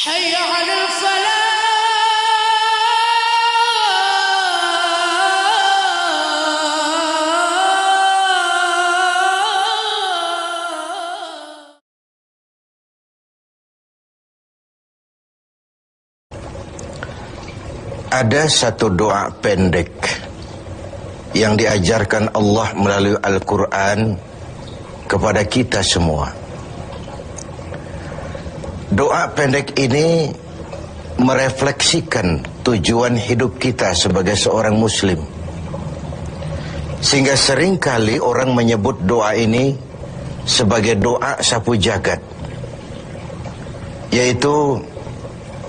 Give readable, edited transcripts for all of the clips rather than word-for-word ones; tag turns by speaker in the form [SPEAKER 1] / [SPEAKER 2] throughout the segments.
[SPEAKER 1] حي على الفلاح.
[SPEAKER 2] Ada satu doa pendek yang diajarkan Allah melalui Al-Quran kepada kita semua. Doa pendek ini merefleksikan tujuan hidup kita sebagai seorang muslim. Sehingga seringkali orang menyebut doa ini sebagai doa sapu jagat, yaitu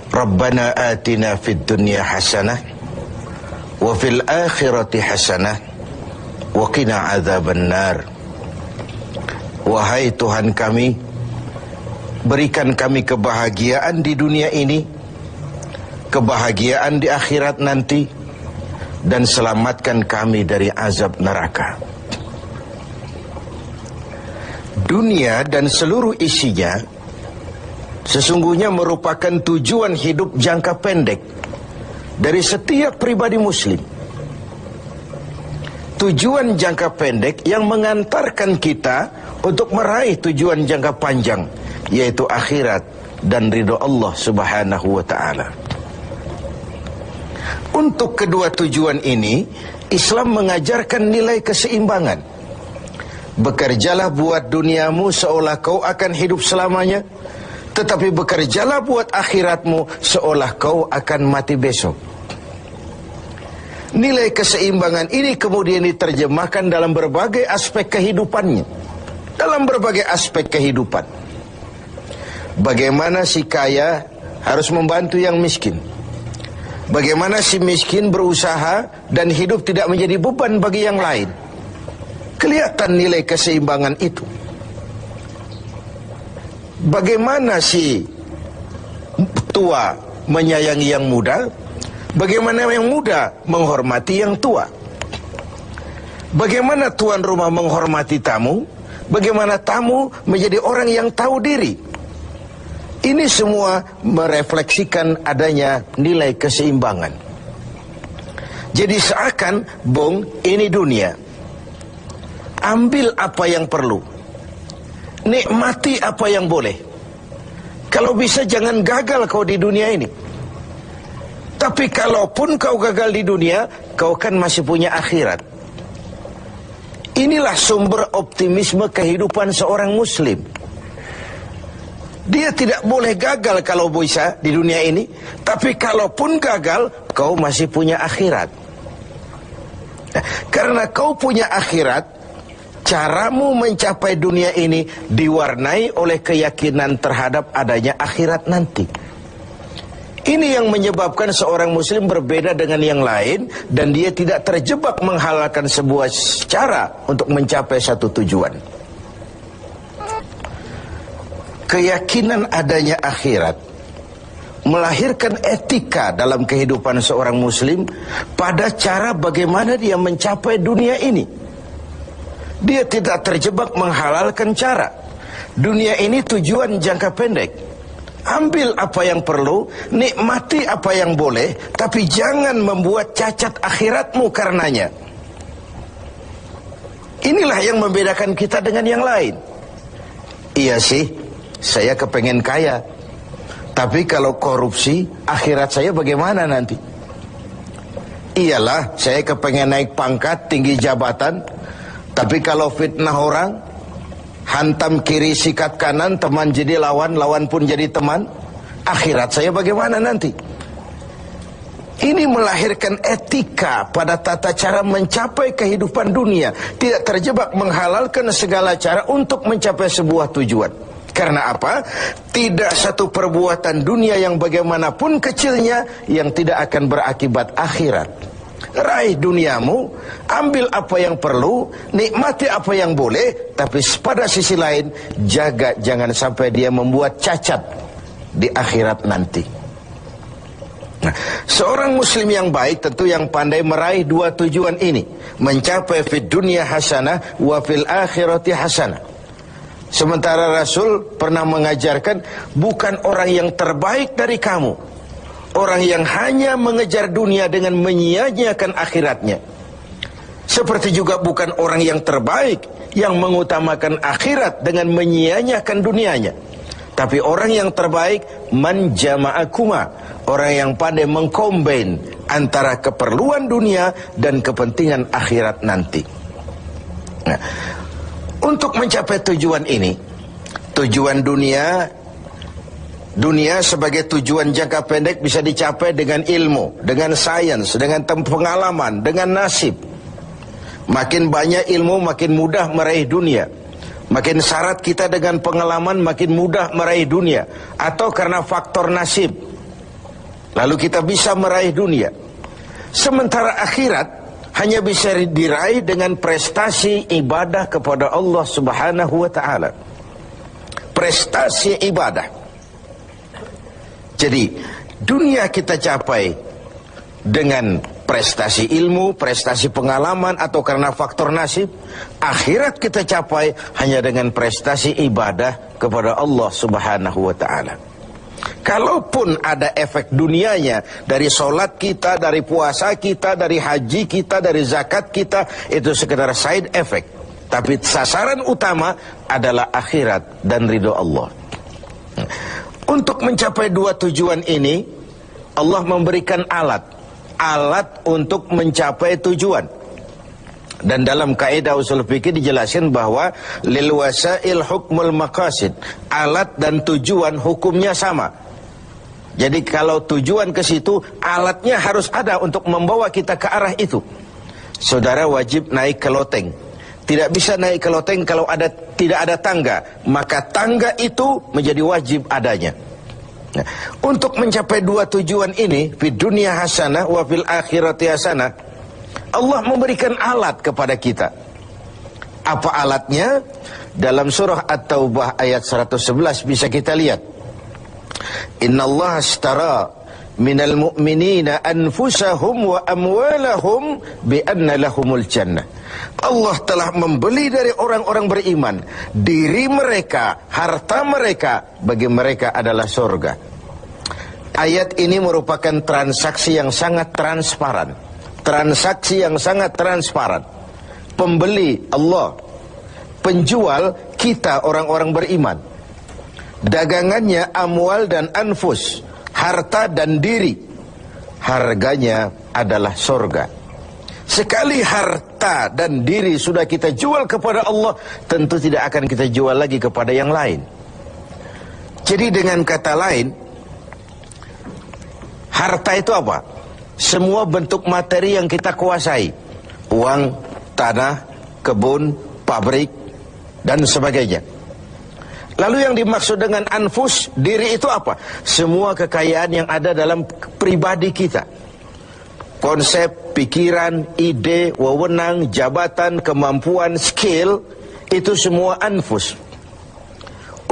[SPEAKER 2] Rabbana atina fid dunya hasanah wa fil akhirati hasanah wa qina adzabannar. Wahai Tuhan kami, berikan kami kebahagiaan di dunia ini, kebahagiaan di akhirat nanti, dan selamatkan kami dari azab neraka. Dunia dan seluruh isinya sesungguhnya merupakan tujuan hidup jangka pendek dari setiap pribadi muslim. Tujuan jangka pendek yang mengantarkan kita untuk meraih tujuan jangka panjang, yaitu akhirat dan ridho Allah Subhanahu wa ta'ala. Untuk kedua tujuan ini, Islam mengajarkan nilai keseimbangan. Bekerjalah buat duniamu seolah kau akan hidup selamanya, tetapi bekerjalah buat akhiratmu seolah kau akan mati besok. Nilai keseimbangan ini kemudian diterjemahkan dalam berbagai aspek kehidupannya. Dalam berbagai aspek kehidupan. Bagaimana si kaya harus membantu yang miskin. Bagaimana si miskin berusaha dan hidup tidak menjadi beban bagi yang lain. Kelihatan nilai keseimbangan itu. Bagaimana si tua menyayangi yang muda, bagaimana yang muda menghormati yang tua. Bagaimana tuan rumah menghormati tamu, bagaimana tamu menjadi orang yang tahu diri. Ini semua merefleksikan adanya nilai keseimbangan. Jadi seakan, Bung, ini dunia. Ambil apa yang perlu, nikmati apa yang boleh. Kalau bisa jangan gagal kau di dunia ini. Tapi kalaupun kau gagal di dunia, kau kan masih punya akhirat. Inilah sumber optimisme kehidupan seorang muslim. Dia tidak boleh gagal kalau bisa di dunia ini. Tapi kalaupun gagal, kau masih punya akhirat. Karena kau punya akhirat, caramu mencapai dunia ini diwarnai oleh keyakinan terhadap adanya akhirat nanti. Ini yang menyebabkan seorang muslim berbeda dengan yang lain, dan dia tidak terjebak menghalalkan sebuah cara untuk mencapai satu tujuan. Keyakinan adanya akhirat melahirkan etika dalam kehidupan seorang muslim pada cara bagaimana dia mencapai dunia ini. Dia tidak terjebak menghalalkan cara. Dunia ini tujuan jangka pendek. Ambil apa yang perlu, nikmati apa yang boleh, tapi jangan membuat cacat akhiratmu karenanya. Inilah yang membedakan kita dengan yang lain. Iya sih, saya kepengen kaya, tapi kalau korupsi, akhirat saya bagaimana nanti? Iyalah, saya kepengen naik pangkat, tinggi jabatan, tapi kalau fitnah orang, hantam kiri sikat kanan, teman jadi lawan, lawan pun jadi teman, akhirat saya bagaimana nanti? Ini melahirkan etika pada tata cara mencapai kehidupan dunia. Tidak terjebak menghalalkan segala cara untuk mencapai sebuah tujuan. Karena apa? Tidak satu perbuatan dunia yang bagaimanapun kecilnya yang tidak akan berakibat akhirat. Raih duniamu, ambil apa yang perlu, nikmati apa yang boleh, tapi pada sisi lain jaga jangan sampai dia membuat cacat di akhirat nanti. Nah, seorang muslim yang baik tentu yang pandai meraih dua tujuan ini, mencapai fid dunya hasanah wa fil akhirati hasanah. Sementara Rasul pernah mengajarkan bukan orang yang terbaik dari kamu, orang yang hanya mengejar dunia dengan menyia-nyiakan akhiratnya. Seperti juga bukan orang yang terbaik yang mengutamakan akhirat dengan menyia-nyiakan dunianya. Tapi orang yang terbaik man jama'akuma, orang yang pandai mengkombin antara keperluan dunia dan kepentingan akhirat nanti. Nah, untuk mencapai tujuan ini, tujuan dunia sebagai tujuan jangka pendek bisa dicapai dengan ilmu, dengan sains, dengan pengalaman, dengan nasib. Makin banyak ilmu, makin mudah meraih dunia. Makin syarat kita dengan pengalaman, makin mudah meraih dunia. Atau karena faktor nasib, lalu kita bisa meraih dunia. Sementara akhirat hanya bisa diraih dengan prestasi ibadah kepada Allah Subhanahu wa ta'ala. Prestasi ibadah. Jadi dunia kita capai dengan prestasi ilmu, prestasi pengalaman, atau karena faktor nasib. Akhirat kita capai hanya dengan prestasi ibadah kepada Allah Subhanahu wa ta'ala. Kalaupun ada efek dunianya dari solat kita, dari puasa kita, dari haji kita, dari zakat kita, itu sekedar side effect. Tapi sasaran utama adalah akhirat dan ridho Allah. Untuk mencapai dua tujuan ini, Allah memberikan alat untuk mencapai tujuan. Dan dalam kaidah usul fikih dijelaskan bahwa lil wasail hukmul maqasid, alat dan tujuan hukumnya sama. Jadi kalau tujuan ke situ, alatnya harus ada untuk membawa kita ke arah itu. Saudara wajib naik ke loteng. Tidak bisa naik ke loteng kalau tidak ada tangga, maka tangga itu menjadi wajib adanya. Nah, untuk mencapai dua tujuan ini, fid dunya hasanah wa fil akhirati hasanah, Allah memberikan alat kepada kita. Apa alatnya? Dalam surah At-Taubah ayat 111 bisa kita lihat. Innallaha ashtara minal mu'minina anfusahum wa amwalahum bi anna lahumul jannah. Allah telah membeli dari orang-orang beriman diri mereka, harta mereka, bagi mereka adalah surga. Ayat ini merupakan transaksi yang sangat transparan. Transaksi yang sangat transparan. Pembeli Allah, penjual kita orang-orang beriman. Dagangannya amwal dan anfus, harta dan diri. Harganya adalah surga. Sekali harta dan diri sudah kita jual kepada Allah, tentu tidak akan kita jual lagi kepada yang lain. Jadi dengan kata lain, harta itu apa? Semua bentuk materi yang kita kuasai. Uang, tanah, kebun, pabrik, dan sebagainya. Lalu yang dimaksud dengan anfus, diri itu apa? Semua kekayaan yang ada dalam pribadi kita. Konsep, pikiran, ide, wewenang, jabatan, kemampuan, skill, itu semua anfus.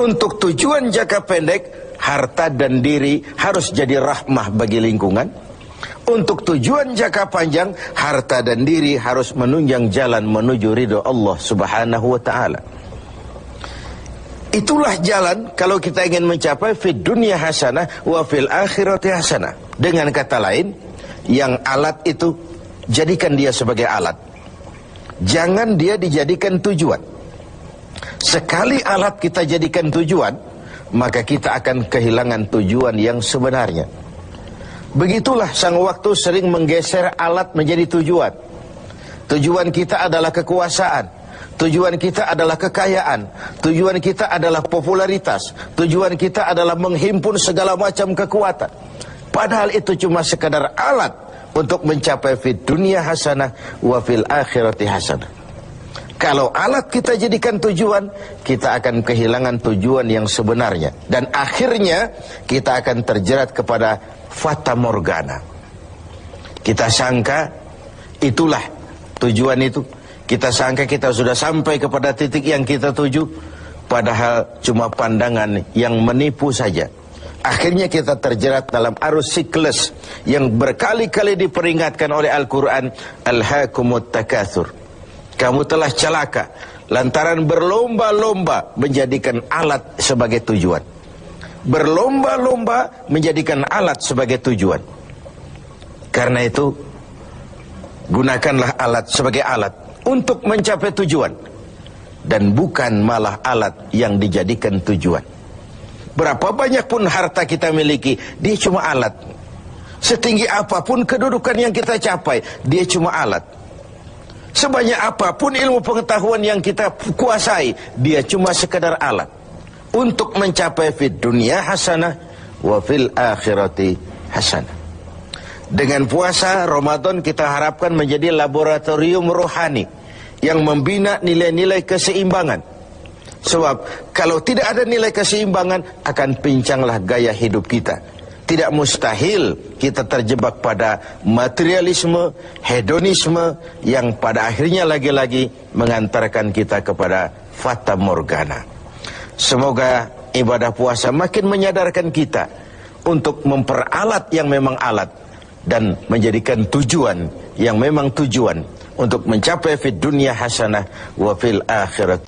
[SPEAKER 2] Untuk tujuan jangka pendek, harta dan diri harus jadi rahmah bagi lingkungan. Untuk tujuan jangka panjang, harta dan diri harus menunjang jalan menuju ridho Allah Subhanahu wa ta'ala. Itulah jalan kalau kita ingin mencapai fid dunya hasanah wa fil akhirati hasanah. Dengan kata lain, yang alat itu jadikan dia sebagai alat. Jangan dia dijadikan tujuan. Sekali alat kita jadikan tujuan, maka kita akan kehilangan tujuan yang sebenarnya. Begitulah sang waktu sering menggeser alat menjadi tujuan. Tujuan kita adalah kekuasaan. Tujuan kita adalah kekayaan. Tujuan kita adalah popularitas. Tujuan kita adalah menghimpun segala macam kekuatan. Padahal itu cuma sekadar alat untuk mencapai fid dunya hasanah wa fil akhirati hasanah. Kalau alat kita jadikan tujuan, kita akan kehilangan tujuan yang sebenarnya. Dan akhirnya kita akan terjerat kepada fata morgana. Kita sangka itulah tujuan itu. Kita sangka kita sudah sampai kepada titik yang kita tuju, padahal cuma pandangan yang menipu saja. Akhirnya kita terjerat dalam arus siklus yang berkali-kali diperingatkan oleh Al-Quran. Alhaakumut takatsur. Kamu telah celaka lantaran berlomba-lomba menjadikan alat sebagai tujuan. Berlomba-lomba menjadikan alat sebagai tujuan. Karena itu, gunakanlah alat sebagai alat untuk mencapai tujuan, dan bukan malah alat yang dijadikan tujuan. Berapa banyak pun harta kita miliki, dia cuma alat. Setinggi apapun kedudukan yang kita capai, dia cuma alat. Sebanyak apapun ilmu pengetahuan yang kita kuasai, dia cuma sekedar alat untuk mencapai fid dunya hasanah wa fil akhirati hasanah. Dengan puasa Ramadan kita harapkan menjadi laboratorium rohani yang membina nilai-nilai keseimbangan. Sebab kalau tidak ada nilai keseimbangan, akan pincanglah gaya hidup kita. Tidak mustahil kita terjebak pada materialisme, hedonisme yang pada akhirnya lagi-lagi mengantarkan kita kepada fata morgana. Semoga ibadah puasa makin menyadarkan kita untuk memperalat yang memang alat, dan menjadikan tujuan yang memang tujuan untuk mencapai fid dunya hasanah wa fil akhirat